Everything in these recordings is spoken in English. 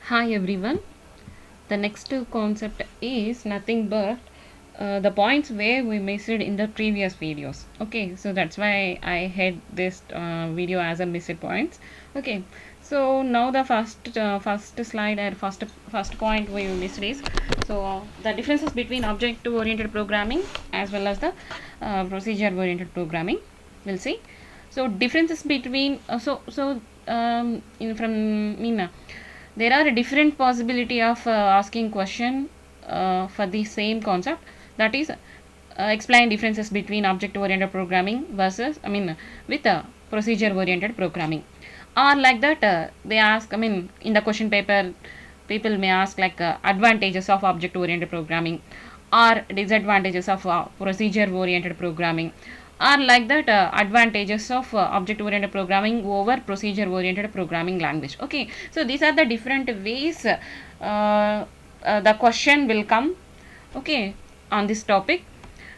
Hi everyone. The next concept is nothing but the points where we missed in the previous videos. Okay, so that's why I had this video as a missed points. Okay, so now the first slide or first point we missed is the differences between object oriented programming as well as the procedure oriented programming. We'll see. So differences between from Mina, there are a different possibility of asking question for the same concept, that is explain differences between object oriented programming versus with procedure oriented programming, or like that they ask, in the question paper people may ask like advantages of object oriented programming or disadvantages of procedure oriented programming, or like that advantages of object oriented programming over procedure oriented programming language. Okay, so these are the different ways the question will come, okay, on this topic.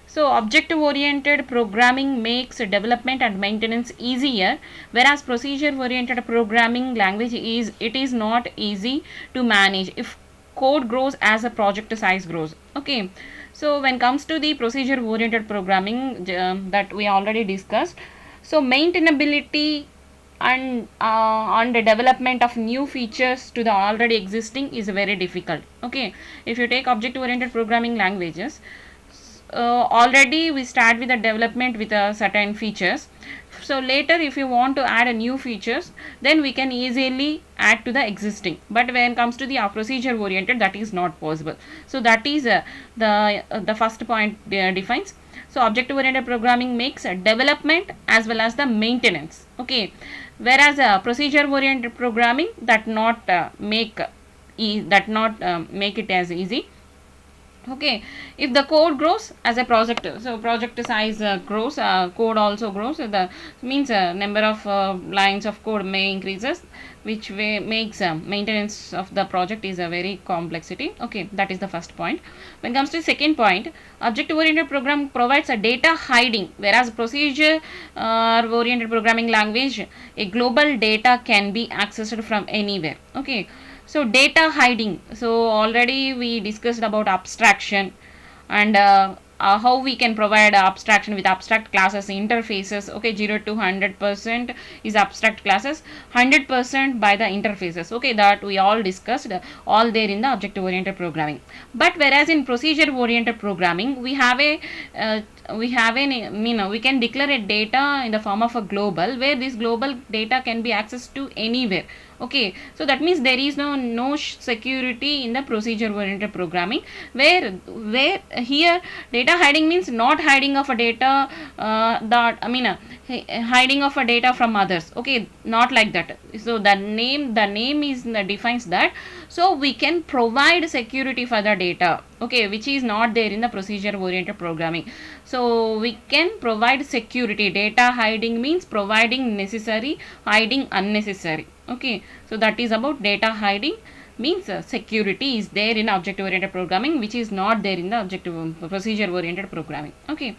So objective oriented programming makes development and maintenance easier, whereas procedure oriented programming language is not easy to manage if code grows as a project size grows. Okay, so when comes to the procedure oriented programming that we already discussed, so maintainability and on the development of new features to the already existing is very difficult. Okay, if you take object oriented programming languages, already we start with the development with certain features. So later if you want to add a new features, then we can easily add to the existing, but when it comes to the procedure oriented, that is not possible. So that is the first point defines. So object oriented programming makes development as well as the maintenance. Okay, whereas procedure oriented programming that not make it as easy. Okay, if the code grows as a project, so project size grows, code also grows, the means number of lines of code may increases, which way makes maintenance of the project is a very complexity. Okay, that is the first point. When it comes to second point, object oriented program provides a data hiding, whereas procedure oriented programming language, a global data can be accessed from anywhere. Okay, so data hiding, so already we discussed about abstraction and how we can provide abstraction with abstract classes interfaces. Okay, 0 to 100% is abstract classes, 100% by the interfaces. Okay, that we all discussed, all there in the object oriented programming. But whereas in procedure oriented programming, we have a we can declare a data in the form of a global, where this global data can be accessed to anywhere. Okay, so that means there is no security in the procedure oriented programming, where here data hiding means not hiding of a data hiding of a data from others. Okay, not like that. So the name is defines that, so we can provide security for the data, okay, which is not there in the procedure oriented programming. So we can provide security. Data hiding means providing necessary, hiding unnecessary. Okay, so that is about data hiding means security is there in object oriented programming, which is not there in the procedure oriented programming. Okay,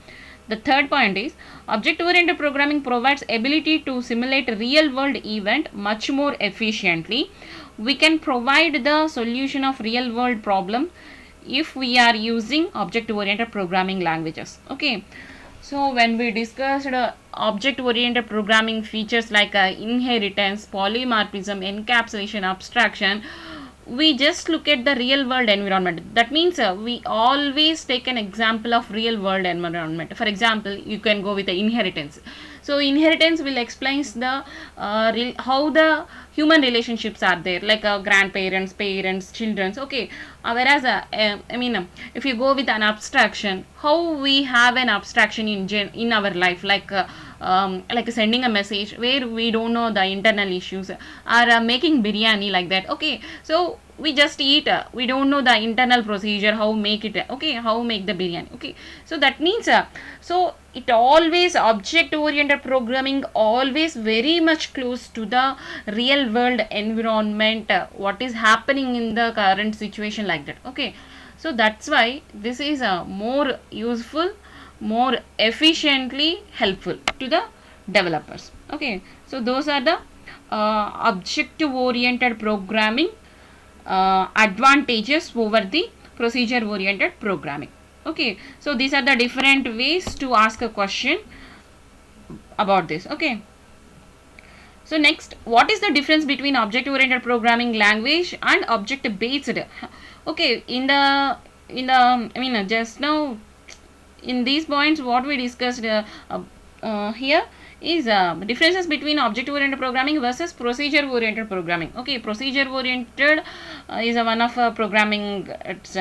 the third point is object oriented programming provides ability to simulate real world event much more efficiently. We can provide the solution of real world problem if we are using object oriented programming languages. Okay, so when we discussed object oriented programming features like inheritance, polymorphism, encapsulation, abstraction, we just look at the real world environment. That means we always take an example of real world environment. For example, you can go with the inheritance. So inheritance will explains the how the human relationships are there, like grandparents, parents, children. Okay, whereas if you go with an abstraction, how we have an abstraction in our life, like sending a message where we don't know the internal issues, or making biryani, like that. Okay, so we just eat, we don't know the internal procedure, how make it, okay, how make the biryani. Okay, so that means so it always object oriented programming always very much close to the real world environment, what is happening in the current situation, like that. Okay, so that's why this is more useful, more efficiently helpful to the developers. Okay, so those are the objective oriented programming advantages over the procedure oriented programming. Okay, so these are the different ways to ask a question about this. Okay, so next, what is the difference between object oriented programming language and object based? Okay, just now in these points what we discussed here is differences between object oriented programming versus procedure oriented programming. Okay, procedure oriented is one of programming, it's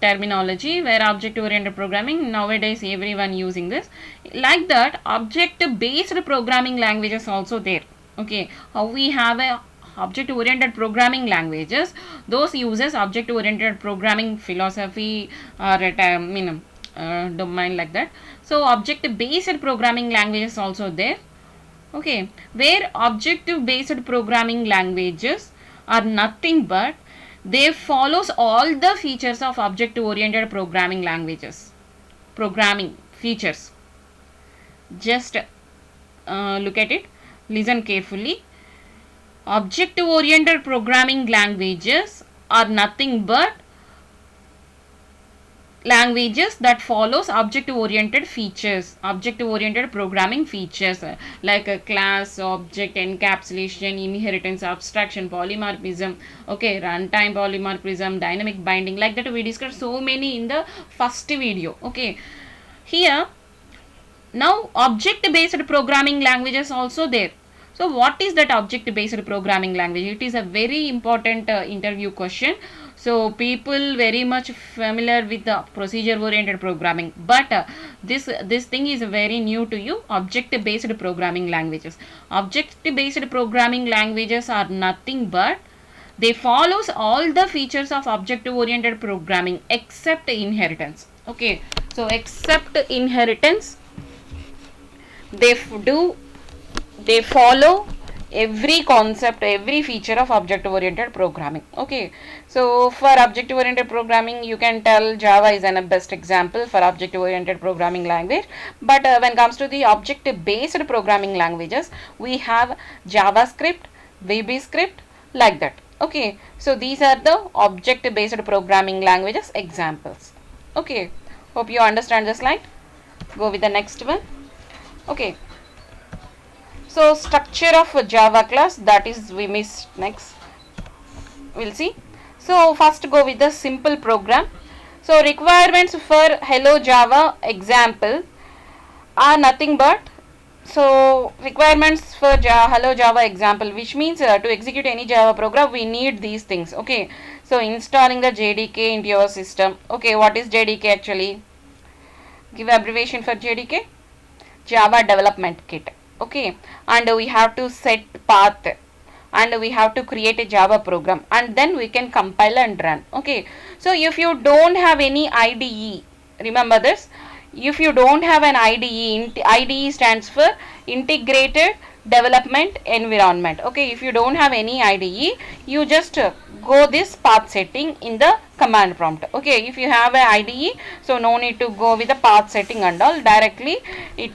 terminology, where object oriented programming nowadays everyone using this. Like that, object based programming languages also there. Okay, how we have a object oriented programming languages, those uses object oriented programming philosophy or domain, like that. So object based programming languages also there. Okay, where objective based programming languages are nothing but they follows all the features of object oriented programming languages, programming features. Just look at it, listen carefully. Object oriented programming languages are nothing but languages that follows object oriented features, object oriented programming features, like a class, object, encapsulation, inheritance, abstraction, polymorphism, okay, runtime polymorphism, dynamic binding, like that we discussed so many in the first video. Okay, here now object based programming languages also there. So what is that object based programming language? It is a very important interview question. So people very much familiar with the procedure oriented programming, but this thing is very new to you. Object based programming languages. Object based programming languages are nothing but they follows all the features of object oriented programming except inheritance. Okay, so except inheritance, they follow every concept, every feature of object oriented programming. Okay, so for object oriented programming you can tell Java is a best example for object oriented programming language, but when it comes to the object based programming languages, we have JavaScript, VBScript, like that. Okay, so these are the object based programming languages examples. Okay, hope you understand the slide. Go with the next one. Okay, so structure of a Java class, that is we missed next, we'll see. So first go with the simple program. So requirements for Hello Java example are nothing but, so requirements for Hello Java example, which means to execute any Java program we need these things. Okay, so installing the JDK into your system. Okay, what is JDK actually? Give abbreviation for JDK, Java Development Kit. Okay, and we have to set path and we have to create a Java program and then we can compile and run. Okay, so if you don't have any IDE, remember this, if you don't have an IDE, IDE stands for Integrated Development Environment. Okay, if you don't have any IDE, you just go this path setting in the command prompt. Okay, if you have an IDE, so no need to go with the path setting and all, directly it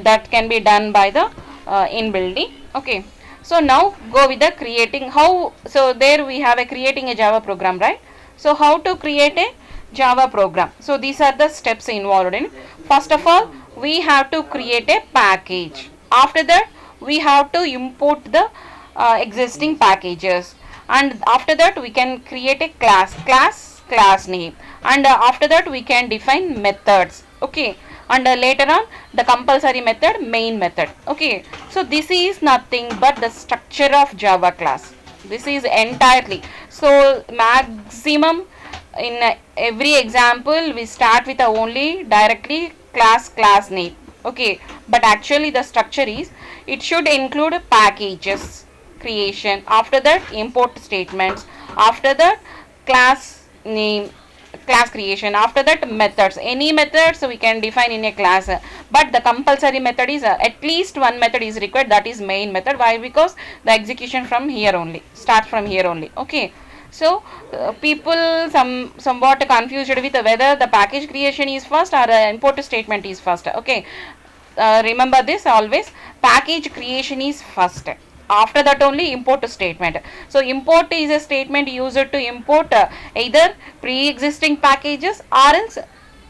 that can be done by the inbuilding. Okay, so now go with the creating. How? So there we have a creating a Java program, right? So how to create a Java program? So these are the steps involved in. First of all, we have to create a package. After that, we have to import the existing packages, and after that we can create a class name, and after that we can define methods. Okay, and later on the compulsory method, main method. Okay, so this is nothing but the structure of Java class. This is entirely, so maximum in every example we start with only directly class name. Okay, but actually the structure is, it should include packages creation, after that import statements, after that class name, class creation, after that methods, any methods we can define in a class, but the compulsory method is at least one method is required, that is main method. Why? Because the execution from here only, start from here only. Okay, so people somewhat confused with whether the package creation is first or import statement is first. Okay, remember this always, package creation is first. after that only import statement. So import is a statement used to import either pre-existing packages or else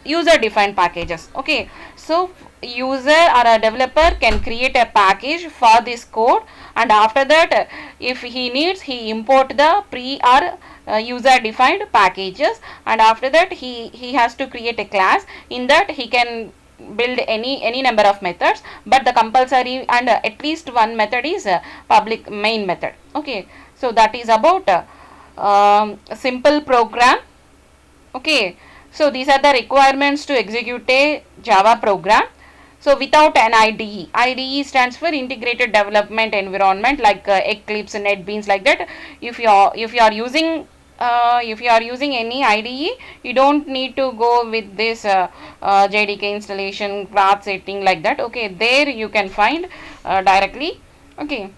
user defined packages. Okay, so user or a developer can create a package for this code, and after that if he needs, he import the pre or user defined packages, and after that he has to create a class. In that he can build any number of methods, but the compulsory and at least one method is public main method. Okay, so that is about simple program. Okay, so these are the requirements to execute a Java program. So without an IDE, IDE stands for Integrated Development Environment, like Eclipse, NetBeans, like that. If you are using any IDE, you don't need to go with this JDK installation, path setting, like that. Okay, there you can find directly. Okay.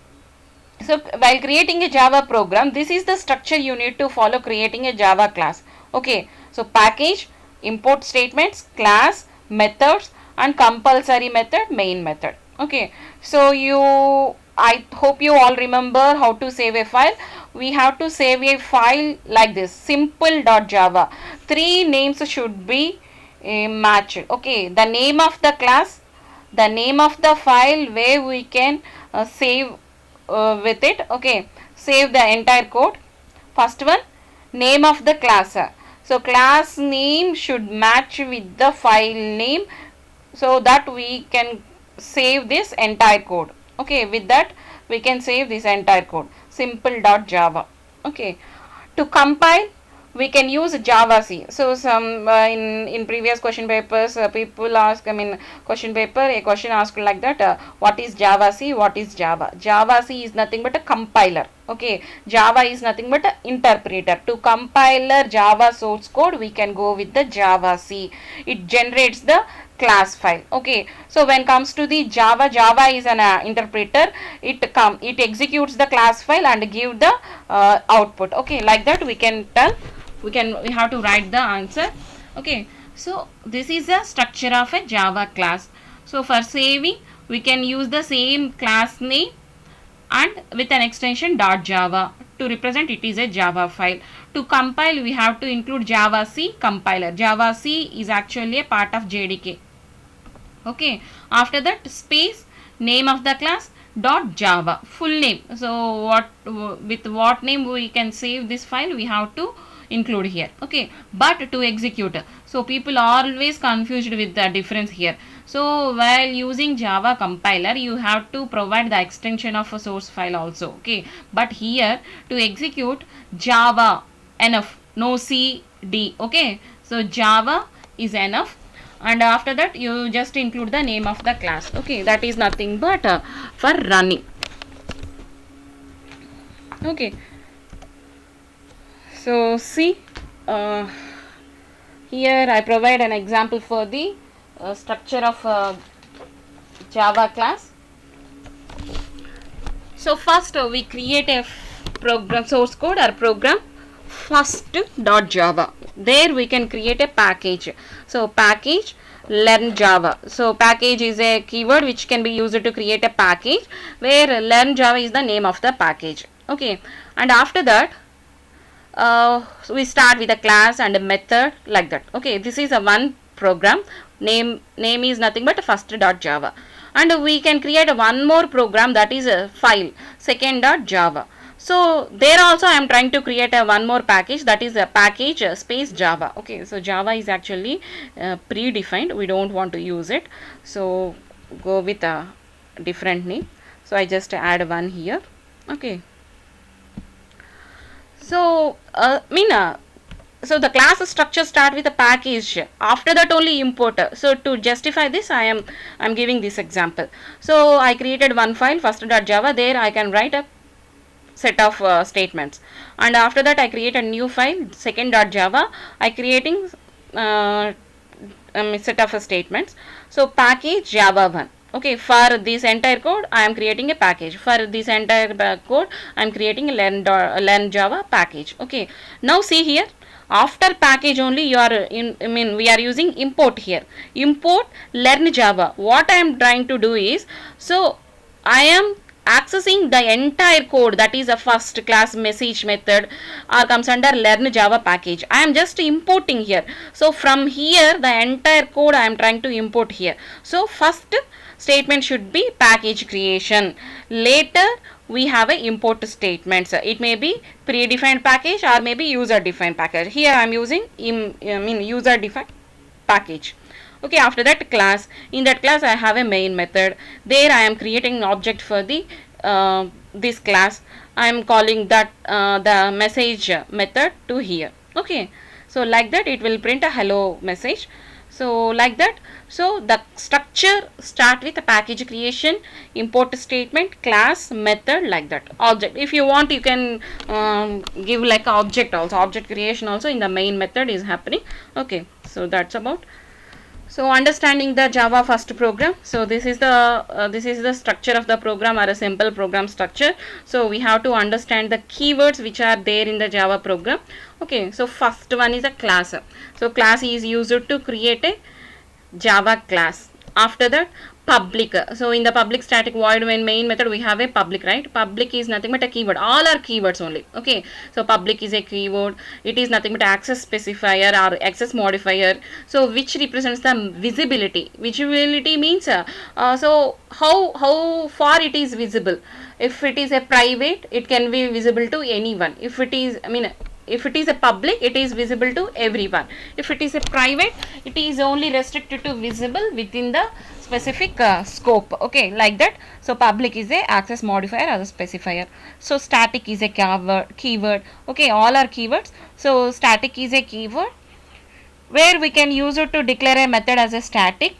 So while creating a Java program, this is the structure you need to follow creating a Java class. Okay, so package, import statements, class, methods, and compulsory method, main method. Okay, so I hope you all remember how to save a file. We have to save a file like this, simple.java. 3 names should be matched. Okay, the name of the class, the name of the file where we can save with it. Okay, save the entire code. First one, name of the class. So class name should match with the file name, so that we can save this entire code. Okay, with that we can save this entire code, simple.java. Okay, to compile we can use Java C. So some in previous question papers people ask, question paper, a question asked like that, what is Java C, what is Java? Java C is nothing but a compiler. Okay, Java is nothing but an interpreter. To compile Java source code, we can go with the Java C. It generates the class file. Okay, so when comes to the Java is an interpreter. It executes the class file and give the output. Okay, like that we can tell. We have to write the answer. Okay, so this is the structure of a Java class. So for saving, we can use the same class name and with an extension .java to represent it is a Java file. To compile, we have to include Java C compiler. Java C is actually a part of JDK. Okay, after that space, name of the class .java, full name. So with what name we can save this file, we have to include here. Okay, but to execute, so people are always confused with the difference here. So while using Java compiler, you have to provide the extension of a source file also. Okay, but here to execute Java enough, no CD. Okay, so Java is enough, and after that you just include the name of the class. Okay, that is nothing but for running. Okay, so see, here I provide an example for the structure of Java class. So first we create a program, source code or program, first.java. There we can create a package. So package learn Java. So package is a keyword which can be used to create a package, where learn Java is the name of the package. Okay, and after that so we start with a class and a method, like that. Okay, this is a one program. Name is nothing but first.java, and we can create one more program, that is a file, second.java. So there also I am trying to create a one more package, that is a package space Java. Okay, so Java is actually predefined, we don't want to use it, so go with a different name. So I just add one here. Okay, so so the class structure start with a package, after that only import. So to justify this, I'm giving this example. So I created one file, first.java. There I can write a set of statements, and after that I create a new file, second.java. I creating set of statements. So package Java 1. Okay, for this entire code I am creating a package. For this entire code I am creating a learn Java package. Okay, now see here, after package only you are we are using import here. Import learn Java. What I am trying to do is, so I am accessing the entire code, that is a first class message method, or comes under learn Java package. I am just importing here. So from here the entire code I am trying to import here. So first statement should be package creation. Later we have a import statements. It may be predefined package or maybe user defined package. Here I am using user defined package. Okay, after that class, in that class I have a main method. There I am creating an object for the this class. I am calling that the message method to here. Okay, so like that it will print a hello message. So like that, so the structure start with a package creation, import statement, class, method, like that. Object, if you want you can give like a object also, object creation also in the main method is happening. Okay, so that's about. So understanding the Java first program. So this is the structure of the program, or a simple program structure. So we have to understand the keywords which are there in the Java program. Okay, so first one is a class. So class is used to create a Java class. After that, public. So in the public static void main method we have a public, right? Public is nothing but a keyword. All are keywords only. Okay, so public is a keyword. It is nothing but access specifier or access modifier. So which represents the visibility. Visibility means so how far it is visible. If it is a private, it can be visible to anyone. If it is, if it is a public, it is visible to everyone. If it is a private, it is only restricted to visible within the specific scope. Okay, like that. So public is a access modifier as a specifier. So static is a keyword. Okay, all are keywords. So static is a keyword where we can use it to declare a method as a static,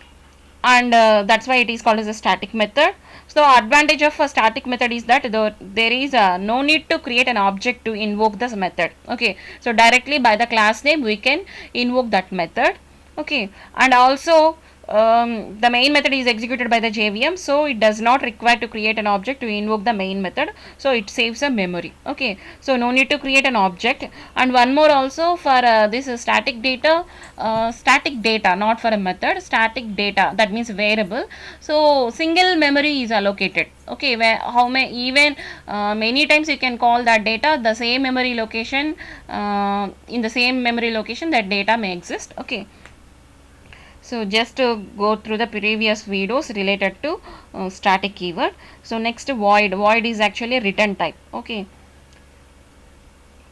and that's why it is called as a static method. So advantage of a static method is that there is no need to create an object to invoke this method. Okay, so directly by the class name we can invoke that method. Okay, and also the main method is executed by the JVM, so it does not require to create an object to invoke the main method, so it saves a memory. Okay, so no need to create an object. And one more also for this static data, not for a method, static data, that means variable. So single memory is allocated. Okay, where even many times you can call that data, the same memory location, in the same memory location that data may exist. Okay, so just to go through the previous videos related to static keyword. So next, void is actually a return type. Okay,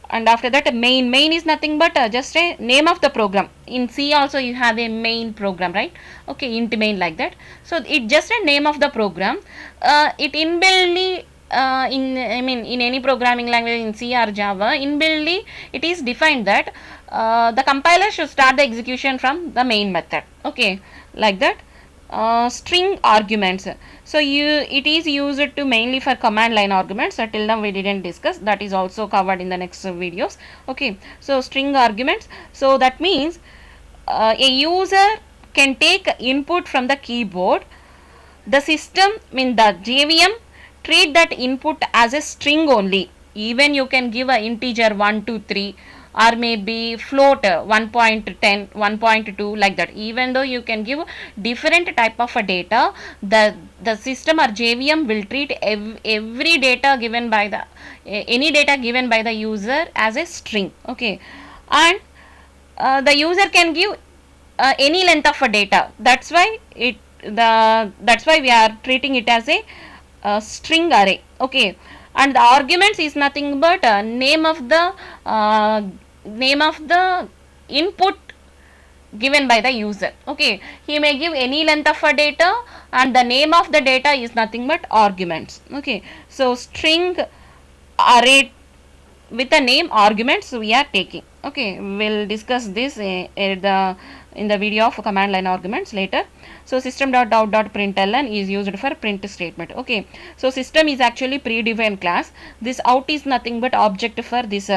and after that main is nothing but just a name of the program. In C also you have a main program, right? Okay, int main, like that. So it just a name of the program. It inbuiltly in any programming language, in C or Java, inbuiltly it is defined that the compiler should start the execution from the main method. Okay, like that. String arguments. So it is used to mainly for command line arguments. Till now we didn't discuss. That is also covered in the next videos. Okay, so string arguments. So that means a user can take input from the keyboard. The system, the JVM, treat that input as a string only. Even you can give a integer 1, 2, 3, or maybe float 1.10, 1.2, like that. Even though you can give different type of a data, the system or JVM will treat every data given by the any data given by the user as a string. Okay, and the user can give any length of a data. That's why we are treating it as a string array. Okay, and the arguments is nothing but name of the input given by the user. Okay, he may give any length of a data, and the name of the data is nothing but arguments. Okay, so string array with the name arguments we are taking. Okay, we'll discuss this in the video of command line arguments later. So system.out.println is used for print statement. Okay, so system is actually predefined class. This out is nothing but object for this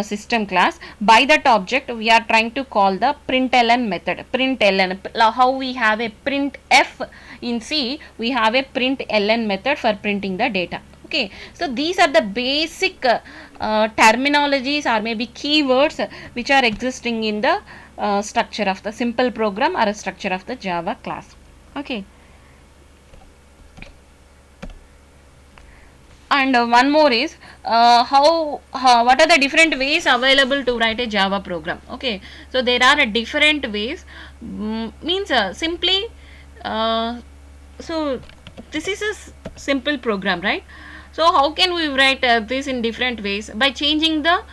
system class. By that object we are trying to call the println method. Println, how we have a printf in C, we have a println method for printing the data. Okay, so these are the basic terminologies or maybe keywords which are existing in the structure of the simple program or a structure of the Java class. Okay, And one more is what are the different ways available to write a Java program. Okay, so there are different ways, means simply so this is a simple program, right? So how can we write this in different ways? By changing the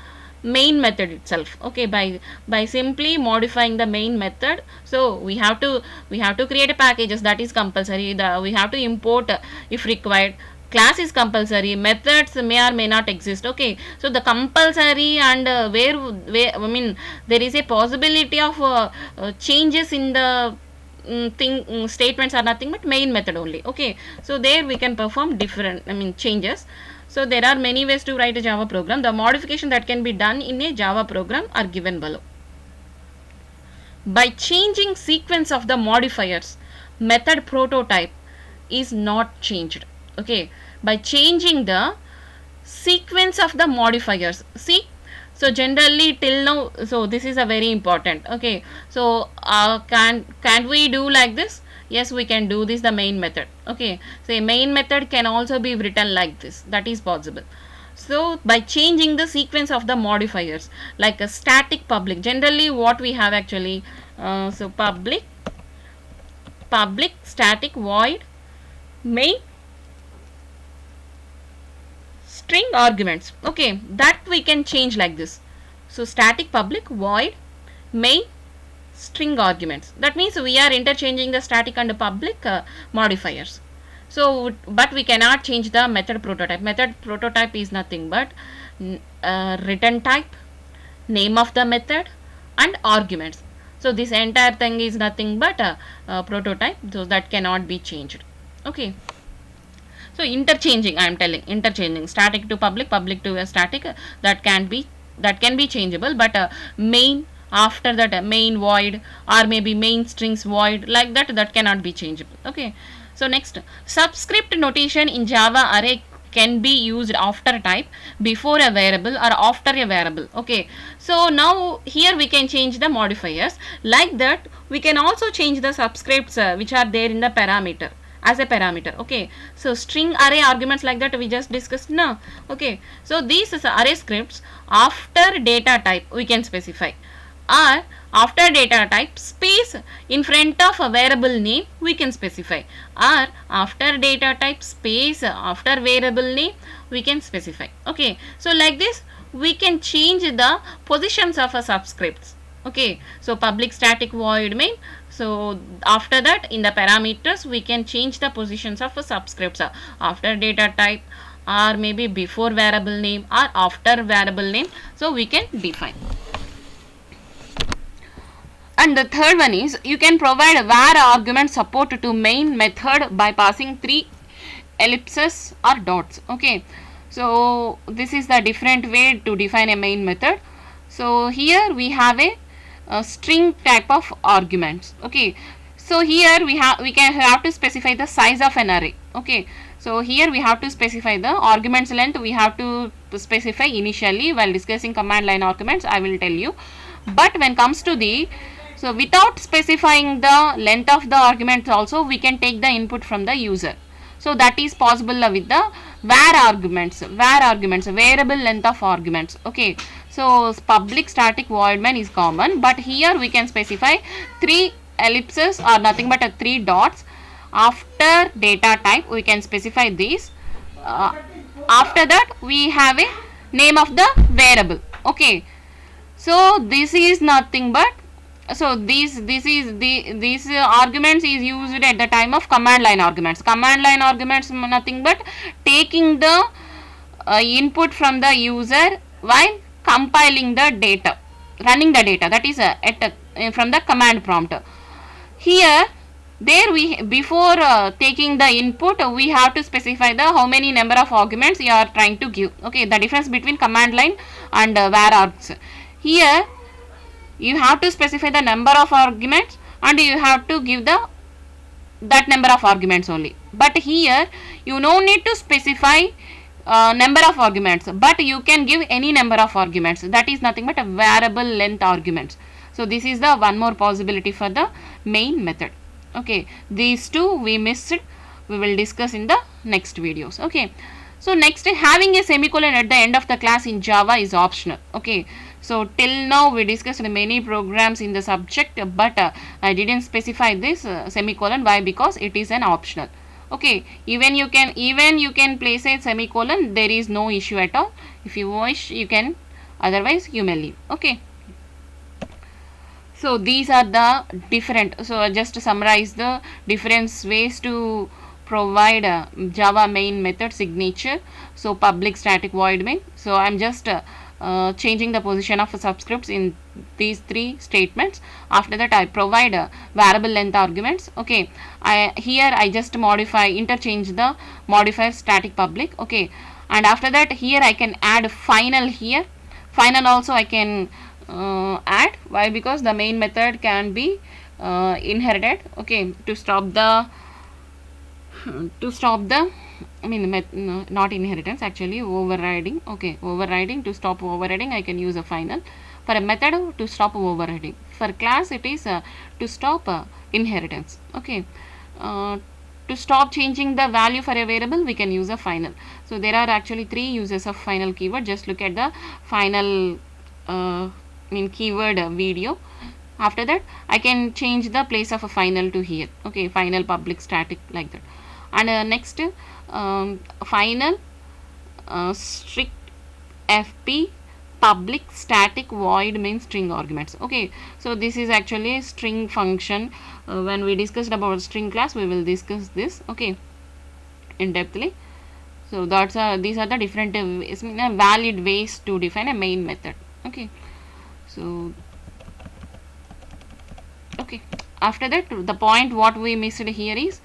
main method itself. Okay, by simply modifying the main method. So we have to create a packages, that is compulsory. We have to import if required. Class is compulsory, methods may or may not exist. Okay, so the compulsory and where I mean there is a possibility of changes in the statements are nothing but main method only. Okay, so there we can perform different changes. So there are many ways to write a Java program. The modification that can be done in a Java program are given below. By changing sequence of the modifiers, method prototype is not changed. Okay, by changing the sequence of the modifiers. See, so generally till now, so this is a very important. Okay, so can we do like this? Yes, we can do this, the main method. Okay, so a main method can also be written like this, that is possible. So by changing the sequence of the modifiers, like a static public, generally what we have actually, so public static void main string arguments. Okay, that we can change like this. So static public void main string arguments, that means we are interchanging the static and the public modifiers. So but we cannot change the method prototype. Method prototype is nothing but return type, name of the method and arguments. So this entire thing is nothing but a prototype, so that cannot be changed. Okay, so interchanging, I am telling, interchanging static to public, public to a static, that can be changeable. But main, after that main void, or maybe main strings void, like that cannot be changeable. Okay, so next, subscript notation in Java array can be used after type, before a variable or after a variable. Okay, so now here we can change the modifiers. Like that we can also change the subscripts which are there in the parameter as a parameter. Okay, so string array arguments, like that we just discussed now. Okay, so these array scripts after data type we can specify, or after data type space in front of a variable name we can specify, or after data type space after variable name we can specify. Okay, so like this we can change the positions of a subscripts. Okay, so public static void main, so after that in the parameters we can change the positions of a subscripts after data type, or maybe before variable name or after variable name, so we can define. And the third one is, you can provide var argument support to main method by passing 3 ellipses or dots. Okay, so this is the different way to define a main method. So here we have a string type of arguments. Okay, so here we have to specify the size of an array. Okay, so here we have to specify the arguments length, we have to specify initially. While discussing command line arguments I will tell you, but when comes to the, so without specifying the length of the arguments also we can take the input from the user. So that is possible with the var arguments, variable length of arguments. Okay, so public static void main is common, but here we can specify 3 ellipses or nothing but 3 dots. After data type we can specify these. After that we have a name of the variable. Okay, so this is nothing but, so this arguments is used at the time of command line arguments. Command line arguments nothing but taking the input from the user while compiling the data, running the data, that is from the command prompt. Here there we, before taking the input we have to specify the how many number of arguments you are trying to give. Okay, the difference between command line and var args. Here you have to specify the number of arguments and you have to give that number of arguments only. But here you no need to specify number of arguments, but you can give any number of arguments, that is nothing but a variable length arguments. So this is the one more possibility for the main method. Okay, these two we missed, we will discuss in the next videos. Okay, So next, having a semicolon at the end of the class in Java is optional. Okay, so till now we discussed many programs in the subject, but I didn't specify this semicolon. Why? Because it is an optional. Okay, even you can place a semicolon. There is no issue at all. If you wish, you can. Otherwise, you may leave. Okay. So these are the different, so just to summarize the different ways to provide Java main method signature. So public static void main. So I'm just changing the position of subscripts in these three statements. After that I provide variable length arguments. Okay, here I just interchange the modifier static public. Okay, and after that here I can add final here. Final also I can add. Why? Because the main method can be inherited. Okay, to stop the no, not inheritance, actually overriding. Okay, overriding. To stop overriding I can use a final. For a method, to stop overriding. For class it is to stop inheritance. Okay, to stop changing the value for a variable we can use a final. So there are actually three uses of final keyword. Just look at the final keyword video. After that I can change the place of a final to here. Okay, final public static, like that. And next, final strict fp public static void main string arguments. Okay, so this is actually a string function. When we discussed about string class, we will discuss this, okay, in depthly. So that's these are the different valid ways to define a main method. Okay, so okay, after that the point what we missed here is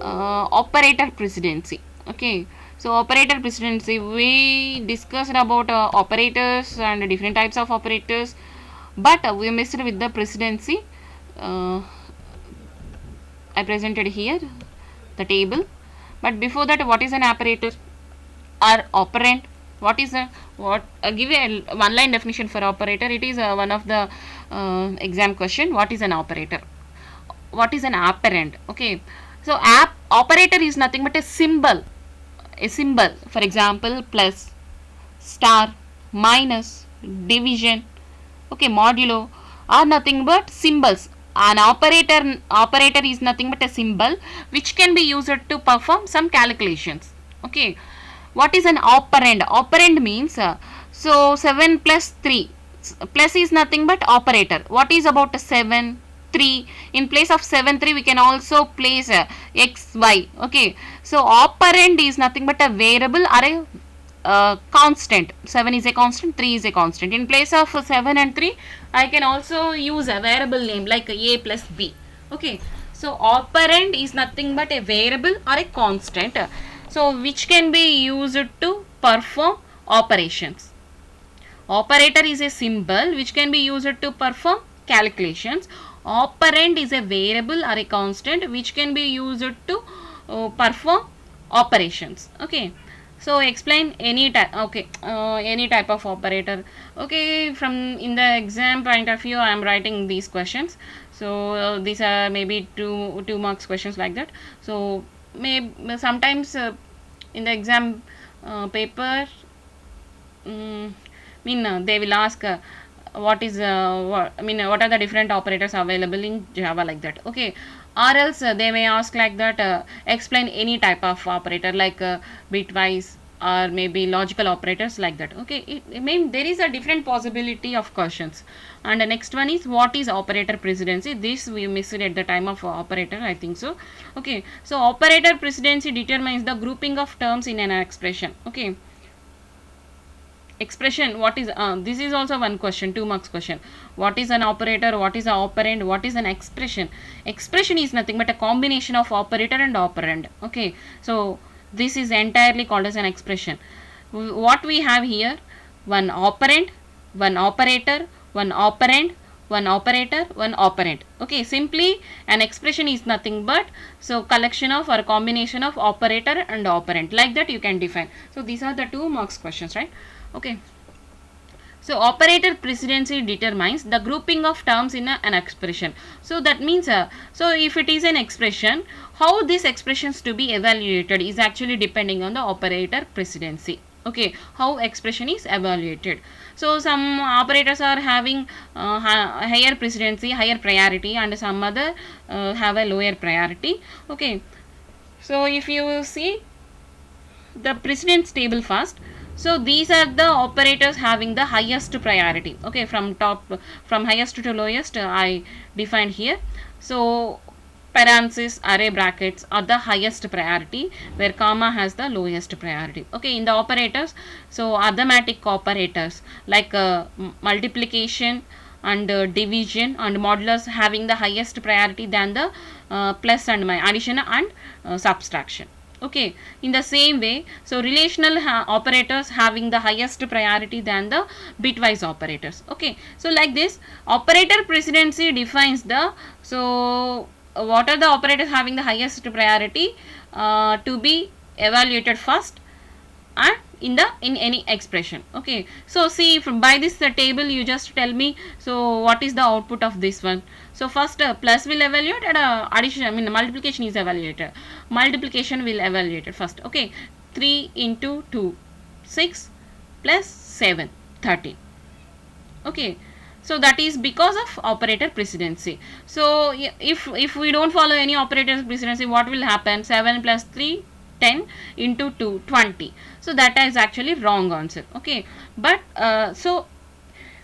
operator precedency. Okay, so operator precedency, we discussed about operators and different types of operators, but we missed with the precedency. I presented here the table, but before that, what is an operator or operand? What is a give a one line definition for operator. It is one of the exam question. What is an operator? What is an operand? Okay, so operator is nothing but a symbol. A symbol, for example, plus, star, minus, division, okay, modulo, are nothing but symbols. An operator is nothing but a symbol which can be used to perform some calculations. Okay, what is an operand? Operand means so 7 plus 3. Plus is nothing but operator. What is about 7? 3. In place of 7 3 we can also place x y. Okay, so operand is nothing but a variable or a constant. 7 is a constant, 3 is a constant. In place of 7 and 3 I can also use a variable name like a plus b. Okay, so operand is nothing but a variable or a constant, so which can be used to perform operations. Operator is a symbol which can be used to perform calculations. Operand is a variable or a constant which can be used to perform operations. Okay, so explain any type. Okay, any type of operator. Okay, from in the exam point of view I am writing these questions. So these are maybe two marks questions, like that. So sometimes in the exam paper they will ask what is what are the different operators available in Java, like that. Okay, or else they may ask like that, explain any type of operator like bitwise or maybe logical operators, like that. Okay, there is a different possibility of questions. And the next one is, what is operator precedency? This we missed at the time of operator, I think so. Okay, so operator precedency determines the grouping of terms in an expression. Okay, expression, what is this is also one question, 2 marks question. What is an operator? What is an operand? What is an expression? Expression is nothing but a combination of operator and operand. Okay, so this is entirely called as an expression. What we have here, one operand, one operator, one operand, one operator, one operand. Okay, simply an expression is nothing but so collection of or combination of operator and operand, like that you can define. So these are the 2 marks questions, right? Okay, So operator precedency determines the grouping of terms in an expression. So that means, so if it is an expression, how this expressions to be evaluated is actually depending on the operator precedency. Okay, how expression is evaluated. So some operators are having higher precedency, higher priority, and some other have a lower priority. Okay, so if you see the precedence table first, so these are the operators having the highest priority. Okay, from top, from highest to lowest, I defined here. So parenthesis, array brackets are the highest priority, where comma has the lowest priority. Okay, in the operators, so arithmetic operators like multiplication and division and modulus having the highest priority than the plus and my addition and subtraction. Okay, in the same way, so relational operators having the highest priority than the bitwise operators. Okay, so like this, operator precedency defines the, so what are the operators having the highest priority to be evaluated first and in any expression. Okay, so see, from by this table you just tell me, so what is the output of this one. So first plus will evaluate, and addition, I mean multiplication is evaluated. Multiplication will evaluated first. Okay, 3 into 2, 6 plus 7, 13. Okay, so that is because of operator precedency. So if we don't follow any operator precedency, what will happen? 7 plus 3, 10 into 2, 20. So that is actually wrong answer. Okay, but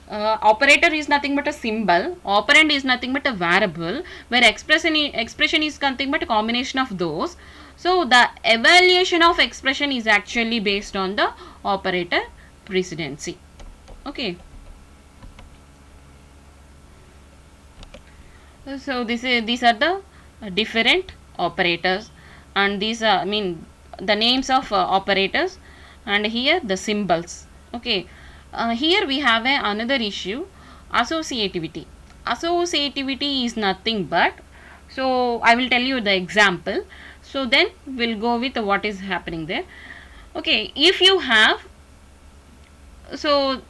operator is nothing but a symbol, operand is nothing but a variable, where expression is nothing but a combination of those. So the evaluation of expression is actually based on the operator precedency. Okay, so these are the different operators, and these are, I mean, the names of operators, and here the symbols. Okay, here we have another issue, associativity. Associativity is nothing but, so I will tell you the example, so then we'll go with what is happening there. Okay, if you have, so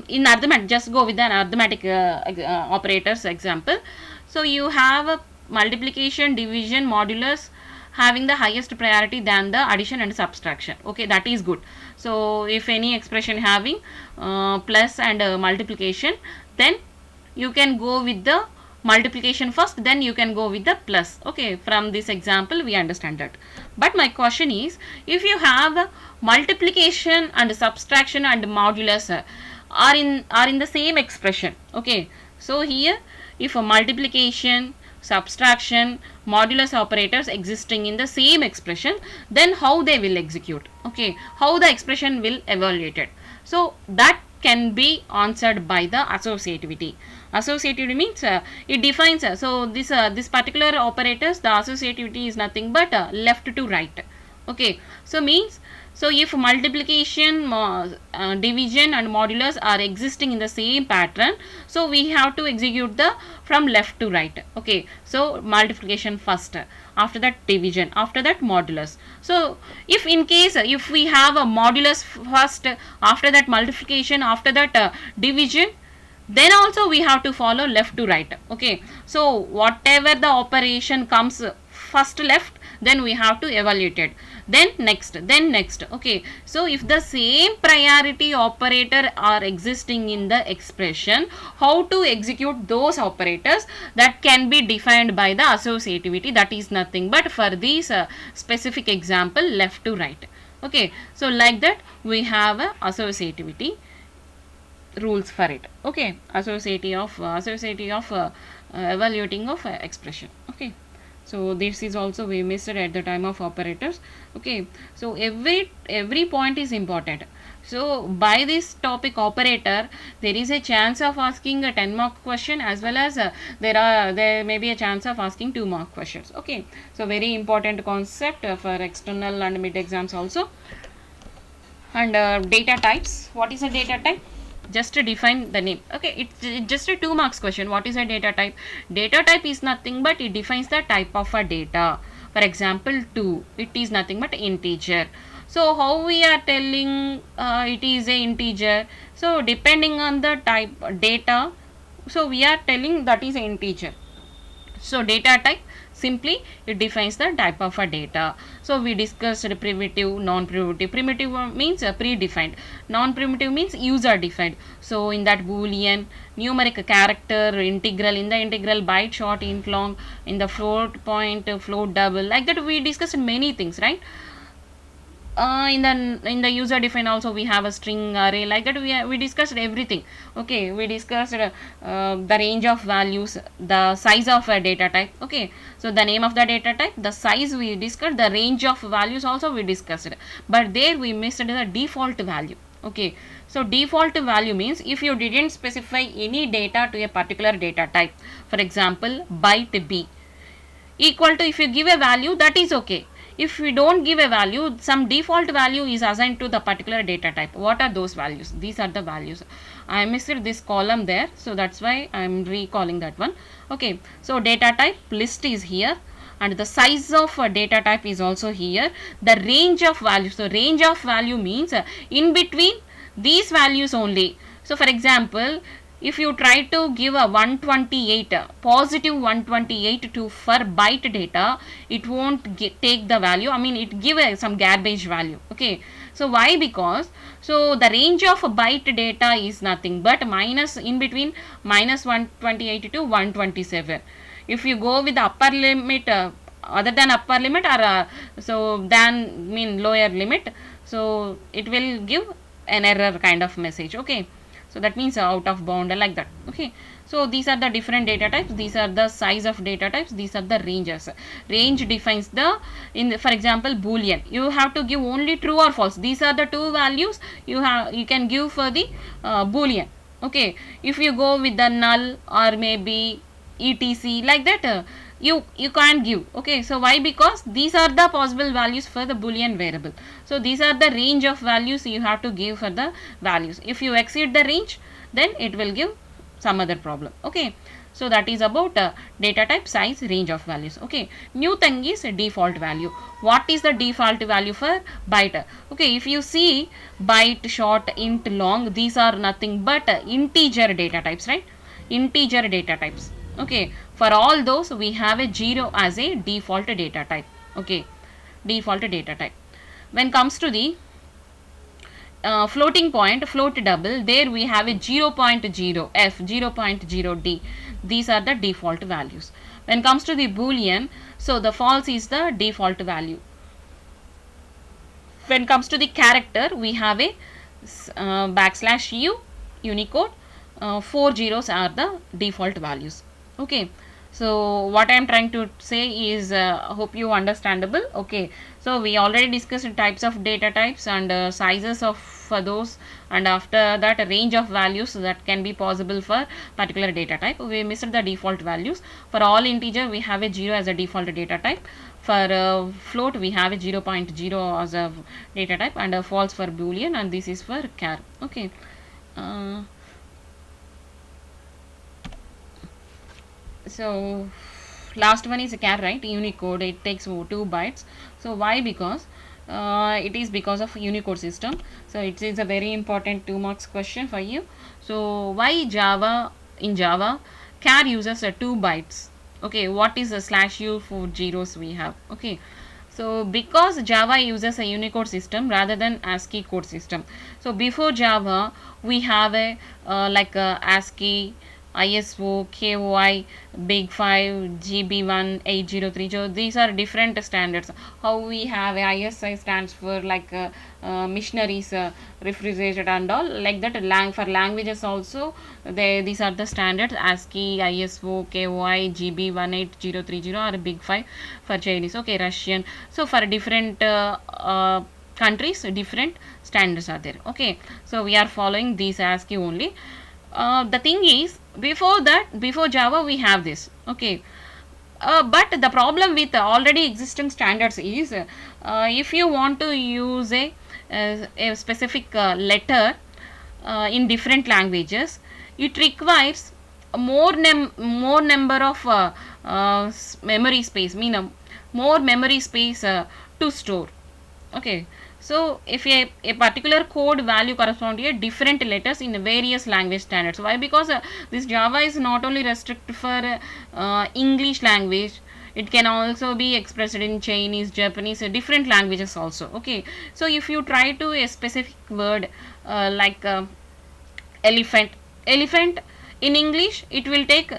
in arithmetic, just go with an arithmetic operators example. So you have a multiplication, division, modulus having the highest priority than the addition and subtraction. Okay, that is good. So if any expression having plus and multiplication, then you can go with the multiplication first, then you can go with the plus. Okay, from this example we understand that. But my question is, if you have multiplication and subtraction and modulus are in the same expression. Okay, so here if a multiplication, subtraction, modulus operators existing in the same expression, then how they will execute. Okay, how the expression will evaluated. So that can be answered by the associativity. Associativity means it defines, so this particular operators, the associativity is nothing but left to right. Okay, so means, so if multiplication, division and modulus are existing in the same pattern, so we have to execute the from left to right. Okay, so multiplication first, after that division, after that modulus. So if in case if we have a modulus first, after that multiplication, after that division, then also we have to follow left to right. Okay, so whatever the operation comes first left, then we have to evaluate it, then next, then next. Okay, so if the same priority operator are existing in the expression, how to execute those operators, that can be defined by the associativity. That is nothing but for this specific example, left to right. Okay, so like that we have a associativity rules for it. Okay, associativity of evaluating of expression. Okay, so this is also we missed at the time of operators. Okay, so every point is important. So by this topic operator, there is a chance of asking a 10-mark question, as well as there may be a chance of asking 2-mark questions. Okay, so very important concept for external and mid exams also. And data types. What is a data type? Just to define the name. Okay, it's just a 2 marks question. What is a data type? Data type is nothing but it defines the type of a data. For example, 2, it is nothing but integer. So how we are telling it is a integer? So depending on the type data, so we are telling that is an integer. So data type, simply it defines the type of a data. So we discussed primitive, non-primitive. Primitive means predefined, non-primitive means user defined. So in that boolean, numeric, character, integral, in the integral, byte, short, int, long, in the float point, float, double, like that we discussed many things, right? In the user define also we have a string array, like that we discussed everything. Okay, we discussed the range of values, the size of a data type. Okay, so the name of the data type, the size we discussed, the range of values also we discussed, but there we missed the default value. Okay, so default value means if you didn't specify any data to a particular data type, for example byte b equal to, if you give a value, that is okay. If we don't give a value, some default value is assigned to the particular data type. What are those values? These are the values. I missed this column there, so that's why I am recalling that one. Okay, so data type list is here, and the size of data type is also here. The range of value, so range of value means in between these values only. So for example, if you try to give a 128, positive 128 to for byte data, it won't take the value, I mean it give some garbage value. Okay, so why? Because so the range of byte data is nothing but minus, in between minus 128 to 127. If you go with the upper limit, other than upper limit, or so than mean lower limit, so it will give an error kind of message. Okay, so that means out of bound, like that. Okay, so these are the different data types, these are the size of data types, these are the ranges. Range defines the, for example boolean, you have to give only true or false. These are the two values you can give for the boolean. Okay, if you go with the null or maybe etc, like that, you can't give. Okay, so why? Because these are the possible values for the boolean variable. So these are the range of values you have to give for the values. If you exceed the range, then it will give some other problem. Okay, so that is about data type, size, range of values. Okay, new thing is default value. What is the default value for byte? Okay, if you see byte, short, int, long, these are nothing but integer data types, right? Integer data types. Okay, for all those we have a 0 as a default data type. Okay, default data type. When comes to the floating point, float double, there we have a 0.0 f, 0.0 d. These are the default values. When comes to the boolean, so the false is the default value. When comes to the character, we have a \u, Unicode. 4 zeros are the default values. Okay, so what I am trying to say is hope you understandable. Okay, so we already discussed types of data types and sizes of for those, and after that a range of values that can be possible for particular data type. We missed the default values. For all integer we have a 0 as a default data type. For float we have a 0.0 as a data type, and a false for boolean, and this is for char. Okay. So last one is a char, right? Unicode, it takes 2 bytes. So why? Because it is because of Unicode system. So it is a very important 2 marks question for you. So why Java, in Java char uses 2 bytes? Okay, what is a /u for zeros we have? Okay, so because Java uses a Unicode system rather than ASCII code system. So before Java we have a like a ASCII, ISO, KOI, Big 5, GB1, 8030. So these are different standards. How we have ISI stands for like missionaries, refrigerated and all, like that. For languages also, these are the standards: ASCII, ISO, KOI, GB18030, or Big 5 for Chinese. Okay, Russian. So for different countries, different standards are there. Okay, so we are following these ASCII only. The thing is, before that, before Java we have this. Okay, but the problem with already existing standards is if you want to use a specific letter in different languages, it requires more number of memory space, more memory space to store. Okay, So if a particular code value corresponds to a different letters in various language standards. Why? Because this Java is not only restricted for English language, it can also be expressed in Chinese, Japanese, different languages also. Okay, so if you try to a specific word like elephant, elephant in English it will take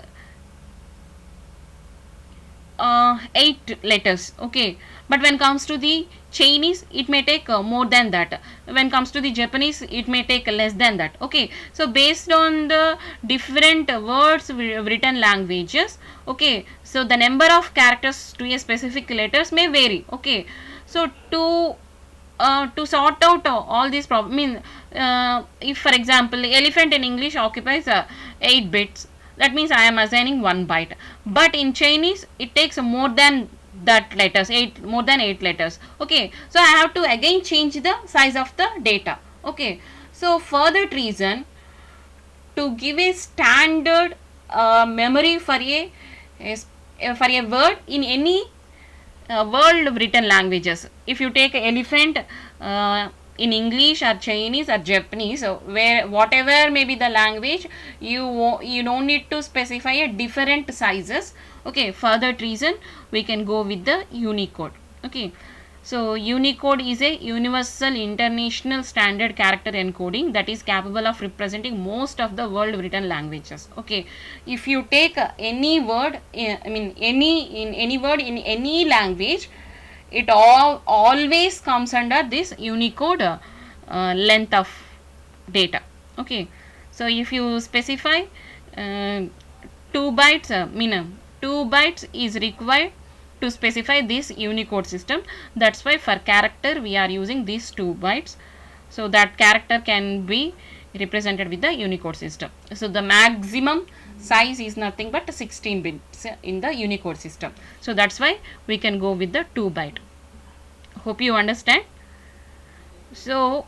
8 letters. Okay, but when comes to the Chinese it may take more than that. When comes to the Japanese it may take less than that. Okay, so based on the different words written languages, okay, so the number of characters to a specific letters may vary. Okay, so to sort out all these problems, if for example elephant in English occupies 8 bits, that means I am assigning 1 byte, but in Chinese it takes more than that letters, 8, more than 8 letters. Okay, so I have to again change the size of the data. Okay, so for that reason, to give a standard memory for for a word in any world written languages, if you take elephant in English or Chinese or Japanese, so where whatever may be the language, you don't need to specify a different sizes. Okay, for that reason we can go with the Unicode. Okay, so Unicode is a universal international standard character encoding that is capable of representing most of the world written languages. Okay, if you take any word, any word in any language, it always comes under this Unicode length of data. Okay, so if you specify 2 bytes, 2 bytes is required to specify this Unicode system. That's why for character we are using these 2 bytes. So that character can be represented with the Unicode system. So the maximum size is nothing but 16 bits in the Unicode system. So that's why we can go with the 2 byte. Hope you understand. So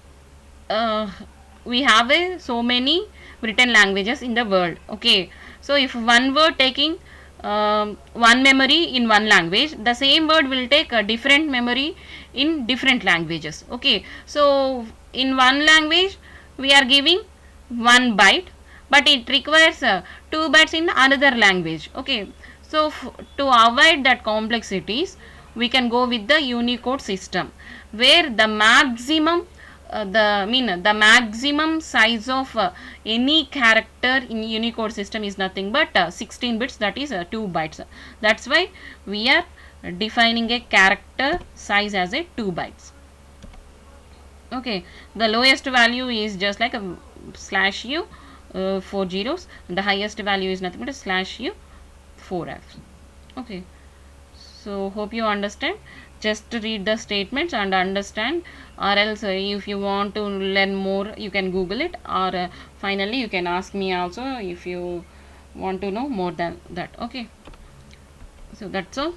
we have so many written languages in the world. Okay, so if one word taking one memory in one language, the same word will take a different memory in different languages. Okay, so in one language we are giving 1 byte, but it requires 2 bytes in another language. Okay, so to avoid that complexities, we can go with the Unicode system, where the maximum the maximum size of any character in Unicode system is nothing but 16 bits, that is 2 bytes. That's why we are defining a character size as a 2 bytes. Okay, the lowest value is just like a slash u, 4 zeros, and the highest value is nothing but a slash u, 4 f. Okay, so hope you understand. Just read the statements and understand, or else if you want to learn more you can Google it, or finally you can ask me also if you want to know more than that. Okay, so that's all.